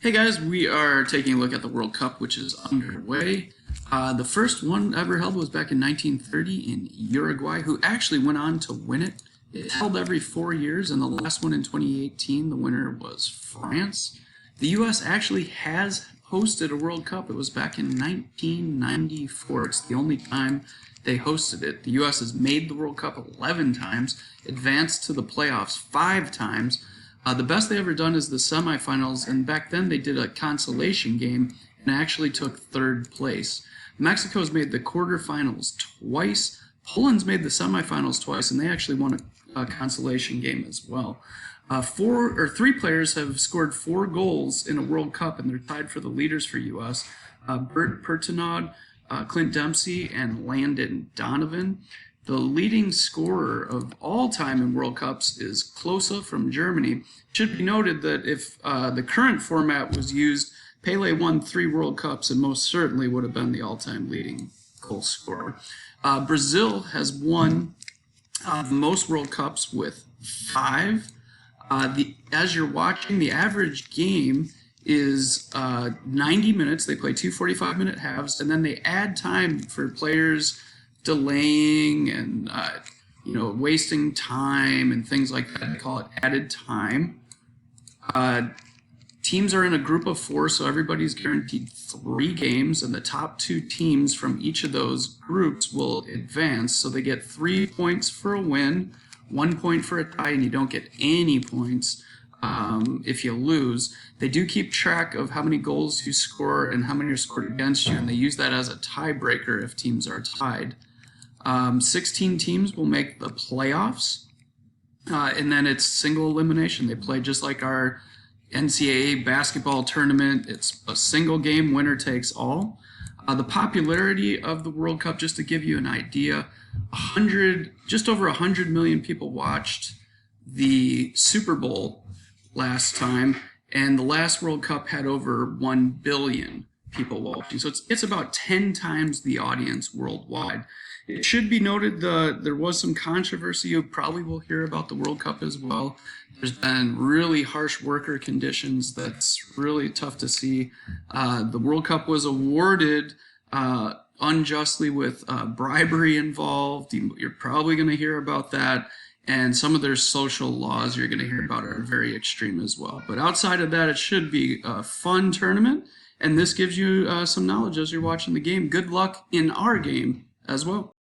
Hey guys, we are taking a look at the World Cup, which is underway. The first one ever held was back in 1930 in Uruguay, who actually went on to win it. It's held every 4 years, and the last one in 2018, the winner was France. The U.S. actually has hosted a World Cup. It was back in 1994. It's the only time they hosted it. The U.S. has made the World Cup 11 times, advanced to the playoffs 5 times. The best they ever done is the semifinals, and back then they did a consolation game and actually took 3rd place. Mexico's made the quarterfinals twice. Poland's made the semifinals twice, and they actually won a consolation game as well. 3 players have scored 4 goals in a World Cup, and they're tied for the leaders for U.S. Bert Pertinaud, Clint Dempsey, and Landon Donovan. The leading scorer of all time in World Cups is Klose from Germany. It should be noted that if the current format was used, Pele won 3 World Cups and most certainly would have been the all-time leading goal scorer. Brazil has won the most World Cups with 5. As you're watching, the average game is 90 minutes. They play 2 45-minute halves, and then they add time for players delaying and wasting time and things like that. They call it added time. Teams are in a group of 4, so everybody's guaranteed 3 games, and the top 2 teams from each of those groups will advance. So they get 3 points for a win, 1 point for a tie, and you don't get any points if you lose. They do keep track of how many goals you score and how many are scored against you, and they use that as a tiebreaker if teams are tied. 16 teams will make the playoffs, and then it's single elimination. They play just like our NCAA basketball tournament. It's a single game, winner takes all. The popularity of the World Cup, just to give you an idea, just over 100 million people watched the Super Bowl last time, and the last World Cup had over 1 billion people watching. So it's about 10 times the audience worldwide. It should be noted there was some controversy. You probably will hear about the World Cup as well. There's been really harsh worker conditions. That's really tough to see. The World Cup was awarded unjustly with bribery involved. You're probably going to hear about that. And some of their social laws you're going to hear about are very extreme as well. But outside of that, it should be a fun tournament. And this gives you some knowledge as you're watching the game. Good luck in our game as well.